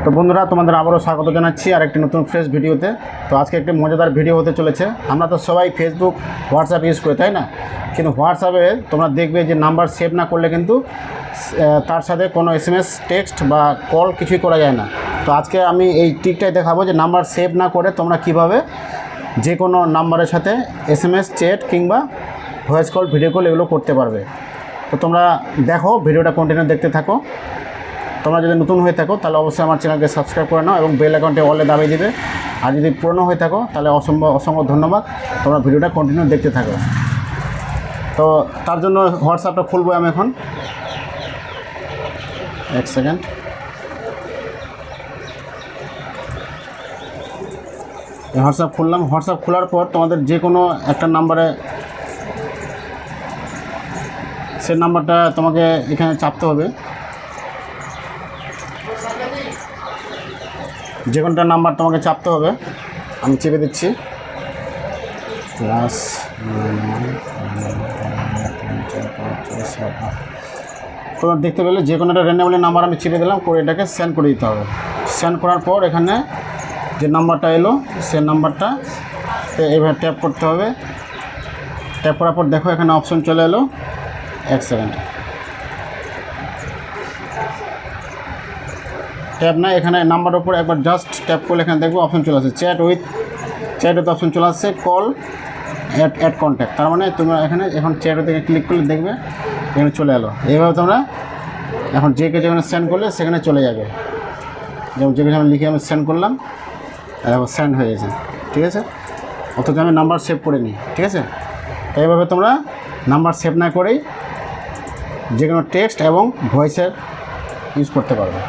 তো বন্ধুরা, তোমাদের আবারও স্বাগত জানাচ্ছি আর একটি নতুন ফ্রেশ ভিডিওতে। তো আজকে একটি মজাদার ভিডিও হতে চলেছে। আমরা তো সবাই ফেসবুক, হোয়াটসঅ্যাপ ইউজ করি, তাই না? কিন্তু হোয়াটসঅ্যাপে তোমরা দেখবে যে নাম্বার সেভ না করলে কিন্তু তার সাথে কোনো SMS, টেক্সট বা কল কিছুই করা যায় না। তো আজকে আমি এই ট্রিকটাই দেখাবো যে নাম্বার সেভ না করে তোমরা কিভাবে যে কোনো নাম্বারের সাথে SMS, চ্যাট কিংবা ভয়েস কল, ভিডিও কল এগুলো করতে পারবে। তো তোমরা দেখো, ভিডিওটা কন্টিনিউ দেখতে থাকো। তোমরা যদি নতুন হয়ে থাকো তাহলে অবশ্যই আমার চ্যানেলকে সাবস্ক্রাইব করে নাও এবং বেল আইকনটি অলে দাবিয়ে দিবে। আর যদি পুরনো হয়ে থাকো তাহলে অসংখ্য ধন্যবাদ, তোমরা ভিডিওটা কন্টিনিউ দেখতে থাকো। তো তার জন্য হোয়াটসঅ্যাপটা খুলবো আমি এখন, এক সেকেন্ড। হোয়াটসঅ্যাপ খুললাম। হোয়াটসঅ্যাপ খোলার পর তোমাদের যে কোনো একটা নাম্বারে, সে নাম্বারটা তোমাকে এখানে চাপতে হবে। যে কোনটা নাম্বার তোমাকে চাপতে হবে, আমি চেপে দিচ্ছি। তোমরা দেখতে পেলে যে কোনো একটা র্যান্ডমলি নাম্বার আমি চেপে দিলাম, করে এটাকে সেন্ড করে দিতে হবে। সেন্ড করার পর এখানে যে নাম্বারটা এলো সে নাম্বারটা এইভাবে ট্যাপ করতে হবে। ট্যাপ করার পর দেখো এখানে অপশন চলে এলো, এক সেকেন্ড। ট্যাপ না, এখানে নাম্বারের উপর একবার জাস্ট ট্যাপ করলে এখানে দেখবো অপশন চলে আসছে চ্যাট উইথ অপশন চলে আসছে কল অ্যাড কন্ট্যাক্ট। তার মানে তোমরা এখানে এখন চ্যাট থেকে ক্লিক করলে দেখবে এখানে চলে এলো। এইভাবে তোমরা এখন যে কে যেখানে সেন্ড করলে সেখানে চলে যাবে। যেমন যেখানে আমি লিখে আমি সেন্ড করলাম, সেন্ড হয়ে গেছে, ঠিক আছে? অথচ আমি নাম্বার সেভ করে নিই, ঠিক আছে? এইভাবে তোমরা নাম্বার সেভ না করেই যে কোনো টেক্সট এবং ভয়েসের ইউজ করতে পারবে।